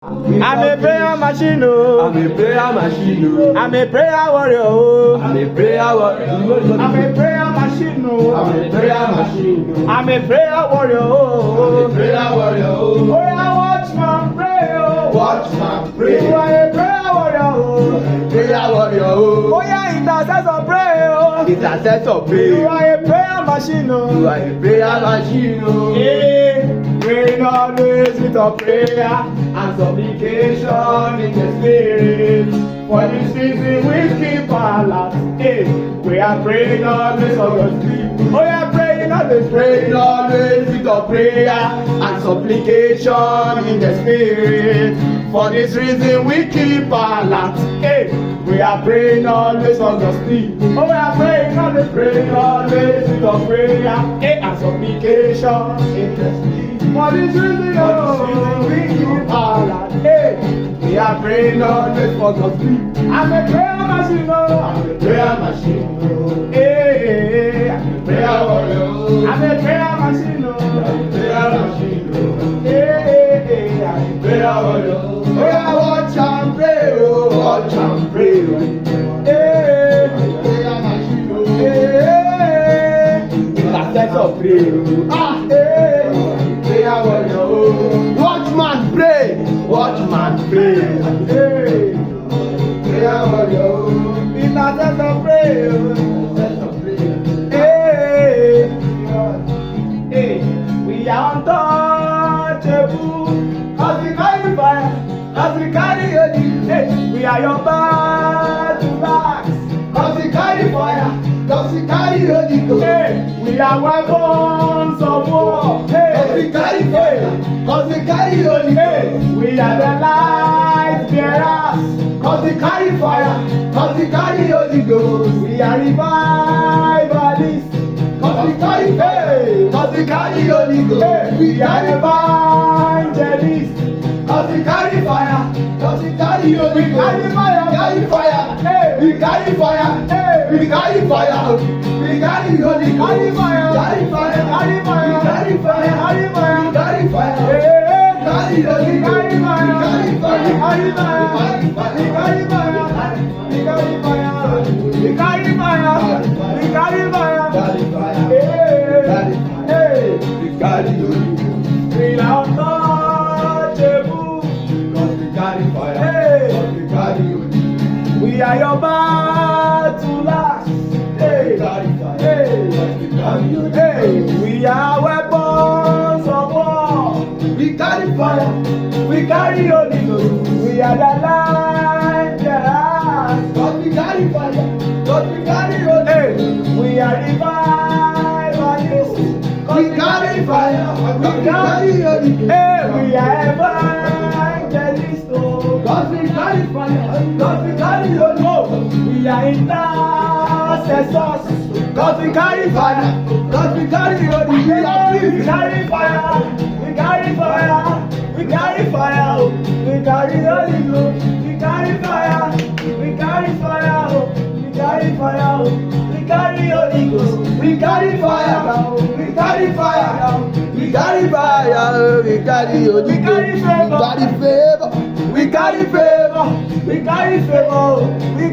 I'm a prayer machine, oh. I'm a prayer machine, oh. I'm a prayer warrior, oh. I'm a prayer warrior. I'm a prayer machine, oh. I'm a prayer machine, oh. I'm a prayer warrior, oh. I'm a prayer warrior, oh. Oh, yeah, watch my pray, oh. Watch my pray. You are a prayer warrior, oh. Prayer warrior, oh. Oh, yeah, intercessor pray, oh. Intercessor pray. You are a prayer machine, oh. You are a prayer machine, oh. Yeah, praying always with a prayer and supplication in the spirit. For this reason we keep our last. Hey, we are praying always for God's people. Oh, yeah, praying always with a prayer and supplication in the spirit. For this reason we keep our last. Hey, we are praying always for God's people. Oh, we are praying always with a prayer and supplication in the spirit. For this reason, we keep our last. Hey, we are praying always for God's people. I'm a prayer machine, oh. I'm a prayer machine, oh. Hey, I'm a prayer warrior. I'm a prayer machine, oh. I'm a prayer machine, oh. Hey, I'm a prayer warrior. Oh, yeah, watch and pray, oh. Watch and pray, oh. Hey, I'm a prayer machine, oh. Hey, intercessor pray, oh. Ah, hey, prayer warrior, oh. Watchman pray, watchman pray. Hey, prayer warrior, oh. Intercessor pray, oh. Hey, hey, we are untouchable. 'Cause we carry fire, 'cause we carry holy. Hey, we are your battle axe. 'Cause we carry fire, 'cause we carry holy. Hey, we are weapons of war. Hey, 'cause we carry fire, 'cause we carry holy. Hey, we are the light bearers. 'Cause we carry fire, 'cause we carry Holy Ghost. We are revivalists. 'Cause we carry fire, 'cause we carry Holy Ghost. Hey, we are evangelists. 'Cause we carry fire, 'cause we carry Holy Ghost. We carry fire, carry fire. Hey, we carry fire. Hey, we carry fire. We carry Holy Ghost. Carry fire, carry fire, carry fire, carry fire, carry fire, carry fire. Hey, carry Holy Ghost. Carry fire, carry fire, carry fire, carry fire. We carry fire, we carry fire, we carry fire, we carry fire, hey, we carry Holy Ghost. We are untouchable, 'cause we carry fire, hey, 'cause we carry Holy Ghost. We are your battle axe, hey, carry fire, hey, 'cause we carry Holy Ghost. Hey, we are weapons of war. We carry fire, we carry Holy Ghost. We are the light bearers. 'Cause we carry fire, 'cause we carry Holy Ghost. Hey, we are revivalists. 'Cause we carry fire, we carry Holy Ghost. Hey, we are evangelists. 'Cause we carry fire, 'cause we carry Holy Ghost. We are intercessors. 'Cause we carry fire, 'cause we carry Holy Ghost. We carry fire, we carry fire, we carry fire, we carry Holy Ghost. We carry fire, we carry fire, we carry fire, we carry Holy Ghost. We carry fire, we carry fire, we carry fire, we carry Holy Ghost. We carry favor, we carry favor, we carry favor, we carry favor, we